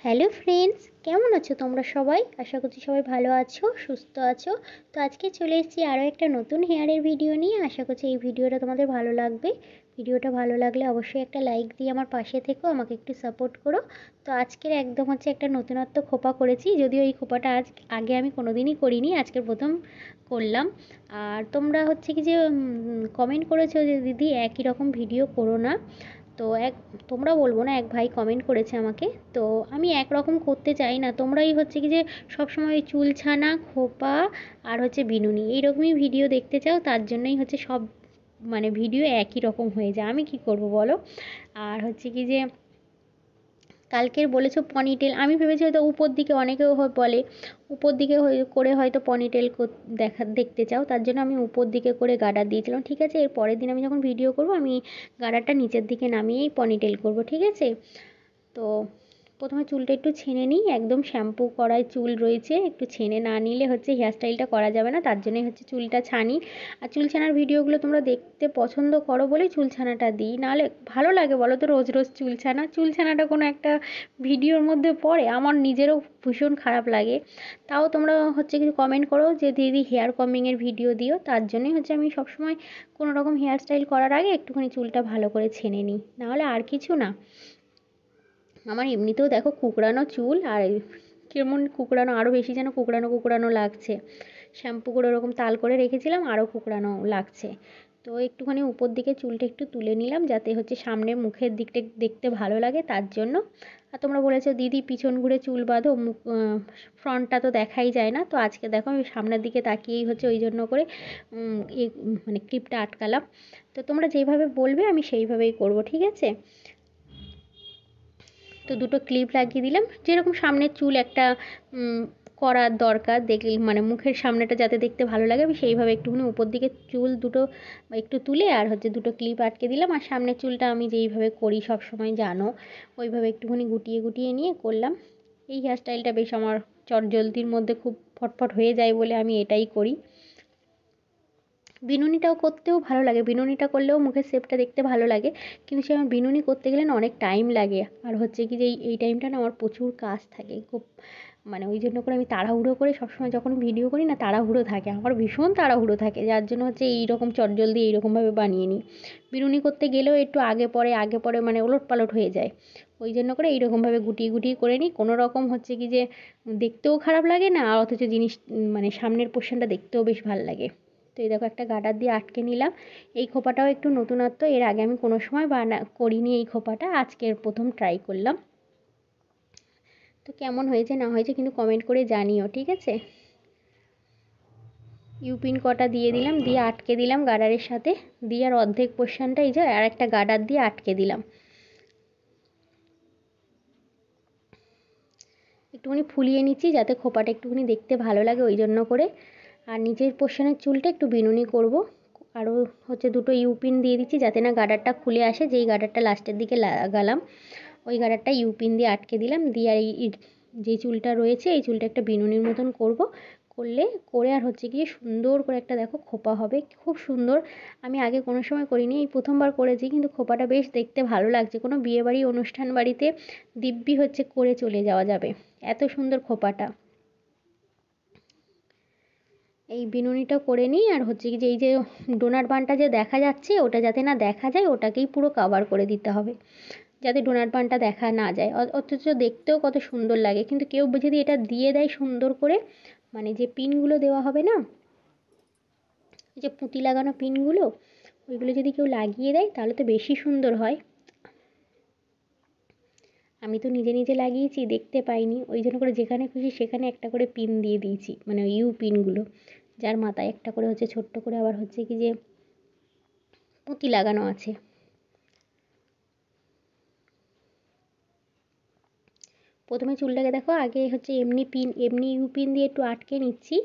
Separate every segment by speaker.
Speaker 1: Hello friends, কেমন আছো তোমরা সবাই? আশা করছি সবাই ভালো আছো, সুস্থ আছো। তো আজকে চলে এসেছি আরও একটা নতুন হেয়ারের ভিডিও নিয়ে। আশা করছি এই ভিডিওটা তোমাদের ভালো লাগবে। ভিডিওটা ভালো লাগলে অবশ্যই একটা লাইক দিয়ে আমার পাশে থেকো, আমাকে একটু সাপোর্ট করো। তো আজকের একদম একটা নতুনত্ব খোপা করেছি, যদিও এই খোপাটা আগে আমি কোনোদিনই করিনি, আজকের প্রথম করলাম। আর তোমরা কি যে কমেন্ট করেছো যে দিদি একই রকম ভিডিও করো না। তো তোমরা বলবো না, এক ভাই কমেন্ট করেছে আমাকে। তো আমি একরকম করতে চাই না, তোমরাই কি যে সবসময় চুল ছানা, খোপা আর বিনুনি এইরকমই ভিডিও দেখতে চাও, তার জন্যই সব ভিডিও একই রকম হয়ে যায়। আমি কি করব বলো? আর কি যে কালকের বলেছো পনিটেল, আমি ভেবেছি হয়তো উপর দিকে, অনেকেও বলে উপর দিকে করে হয়তো পনিটেল দেখতে চাও, তার জন্য আমি উপর দিকে করে গার্ডার দিয়েছিলাম। ঠিক আছে, এর পরের দিন আমি যখন ভিডিও করব আমি গার্ডারটা নিচের দিকে নামিয়েই পনিটেল করব, ঠিক আছে? তো প্রথমে চুলটা একটু ছেনে নিই, একদম শ্যাম্পু করায় চুল রয়েছে, একটু ছেনে না নিলে হেয়ারস্টাইলটা করা যাবে না, তার জন্যই চুলটা ছানি। আর চুল ছানার ভিডিওগুলো তোমরা দেখতে পছন্দ করো বলেই চুল ছানাটা দিই, নাহলে ভালো লাগে বলো তো রোজ রোজ চুল ছানাটা কোনো একটা ভিডিওর মধ্যে পড়ে? আমার নিজেরও ভীষণ খারাপ লাগে। তাও তোমরা কিছু কমেন্ট করো যে দিদি হেয়ার কমিংয়ের ভিডিও দিও, তার জন্যই আমি সবসময় কোনো রকম হেয়ারস্টাইল করার আগে একটুখানি চুলটা ভালো করে ছেনে নিই, নাহলে আর কিছু না। আমার এমনিতেও দেখো কুকড়ানো চুল, আর কেমন কুকড়ানো, আরও বেশি যেন কুকড়ানো কুকড়ানো লাগছে। শ্যাম্পু করে ওরকম তাল করে রেখেছিলাম, আরও কুকড়ানো লাগছে। তো একটুখানি উপর দিকে চুলটা একটু তুলে নিলাম, যাতে সামনে মুখের দিকটা দেখতে ভালো লাগে, তার জন্য। আর তোমরা বলেছো দিদি পিছন ঘুরে চুল বাঁধো, মুখ ফ্রন্টটা তো দেখাই যায় না। তো আজকে দেখো আমি সামনের দিকে তাকিয়েই ওই জন্য করে ক্লিপটা আটকালাম। তো তোমরা যেভাবে বলবে আমি সেইভাবেই করব, ঠিক আছে? তো দুটো ক্লিপ লাগিয়ে দিলাম, যেরকম সামনের চুল একটা করার দরকার, দেখলে মুখের সামনেটা যাতে দেখতে ভালো লাগে, আমি সেইভাবে একটুখানি উপর দিকে চুল দুটো একটু তুলে আর দুটো ক্লিপ আটকে দিলাম। আর সামনের চুলটা আমি যেইভাবে করি সব সময় জানো, ওইভাবে একটুখানি গুটিয়ে গুটিয়ে নিয়ে করলাম। এই হেয়ারস্টাইলটা বেশ আমার চটজলদির মধ্যে খুব ফটফট হয়ে যায় বলে আমি এটাই করি। বিনুনিটাও করতেও ভালো লাগে, বিনুনিটা করলেও মুখের শেপটা দেখতে ভালো লাগে, কিন্তু সে আমার বিনুনি করতে গেলে না অনেক টাইম লাগে। আর কি যে এই টাইমটা না আমার প্রচুর কাজ থাকে খুব, ওই জন্য করে আমি তাড়াহুড়ো করে সবসময় যখন ভিডিও করি না, তাড়াহুড়ো থাকে, আমার ভীষণ তাড়াহুড়ো থাকে, যার জন্য এইরকম চটজলদি এইরকমভাবে বানিয়ে নিই। বিনুনি করতে গেলেও একটু আগে পরে ওলটপালট হয়ে যায়, ওই জন্য করে এইরকমভাবে গুটিয়ে গুটিয়ে করে নিই। কোনো রকম কি যে দেখতেও খারাপ লাগে না, আর অথচ জিনিস সামনের পোর্শনটা দেখতেও বেশ ভালো লাগে। তো এই দেখো একটা গার্ডার দিয়ে আটকে নিলাম। এই খোপাটাও একটু নতুনত্ব, এর আগে আমি কোনো সময় করিনি এই খোপাটা, আজকের প্রথম ট্রাই করলাম। তো কেমন হয়েছে না হয়েছে কিন্তু কমেন্ট করে জানিও, ঠিক আছে? ইউপিন কটা দিয়ে দিলাম, দিয়ে আটকে দিলাম গার্ডারের সাথে, দিয়ে আর অর্ধেক পোর্শনটা এই যে আর একটা গার্ডার দিয়ে আটকে দিলাম। একটুখানি ফুলিয়ে নিচ্ছি যাতে খোপাটা একটুখানি দেখতে ভালো লাগে, ওই জন্য করে। আর নিচের পোর্শনের চুলটা একটু বিনুনি করব। আরও দুটো ইউপিন দিয়ে দিচ্ছি যাতে না গার্ডারটা খুলে আসে, যেই গার্ডারটা লাস্টের দিকে লাগালাম ওই গার্ডারটা ইউপিন দিয়ে আটকে দিলাম। দিয়ে আর এই যেই চুলটা রয়েছে এই চুলটা একটা বিনুনির মতন করব, করে আর গিয়ে সুন্দর করে একটা দেখো খোপা হবে, খুব সুন্দর। আমি আগে কোনো সময় করিনি, এই প্রথমবার করেছি, কিন্তু খোপাটা বেশ দেখতে ভালো লাগছে, কোনো বিয়েবাড়ি অনুষ্ঠান বাড়িতে দিব্যি করে চলে যাওয়া যাবে, এত সুন্দর খোপাটা। এই বিনুনিটা করে নিই, আর কি যে এই যে ডোনাট বানটা যে দেখা যাচ্ছে ওটা যাতে না দেখা যায়, ওটাকেই পুরো কভার করে দিতে হবে, যাতে ডোনাট বানটা দেখা না যায়, অথচ দেখতেও কত সুন্দর লাগে। কিন্তু কেউ যদি এটা দিয়ে দেয় সুন্দর করে, যে পিনগুলো দেওয়া হবে না, এই যে পুঁতি লাগানো পিনগুলো, ওইগুলো যদি কেউ লাগিয়ে দেয় তাহলে তো বেশি সুন্দর হয়। আমি তো নিজে নিজে লাগিয়েছি, দেখতে পাইনি, ওই জন্য করে যেখানে খুশি সেখানে একটা করে পিন দিয়ে দিয়েছি, ওই ইউ পিনগুলো, যার মাথায় একটা করে ছোট্ট করে আবার কি যে পুঁতি লাগানো আছে। প্রথমে চুলটাকে দেখো আগে এমনি ইউ পিন দিয়ে একটু আটকে নিচ্ছি,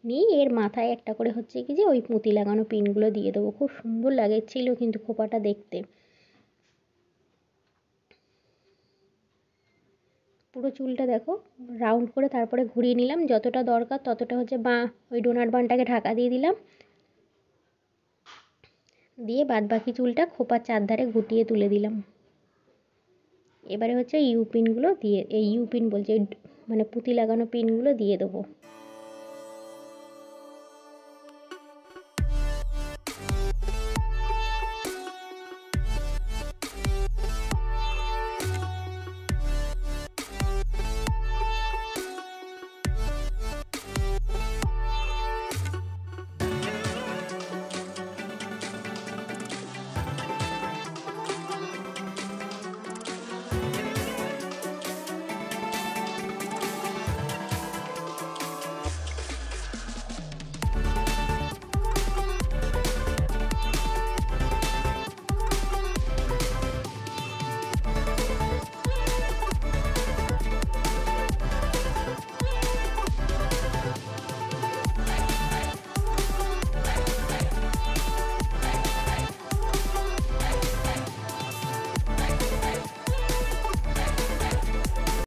Speaker 1: নিয়ে এর মাথায় একটা করে কি যে ওই পুঁতি লাগানো পিনগুলো দিয়ে দেবো, খুব সুন্দর লাগছিল কিন্তু খোপাটা দেখতে। পুরো চুলটা দেখো রাউন্ড করে তারপরে ঘুরিয়ে নিলাম, যতটা দরকার ততটা ওই ডোনাট বানটাকে ঢাকা দিয়ে দিলাম, দিয়ে বাদ বাকি চুলটা খোপার চারধারে গুটিয়ে তুলে দিলাম। এবারে হচ্ছে ইউ পিনগুলো দিয়ে, এই ইউ পিন বলছে মানে পুঁতি লাগানো পিনগুলো দিয়ে দেবো।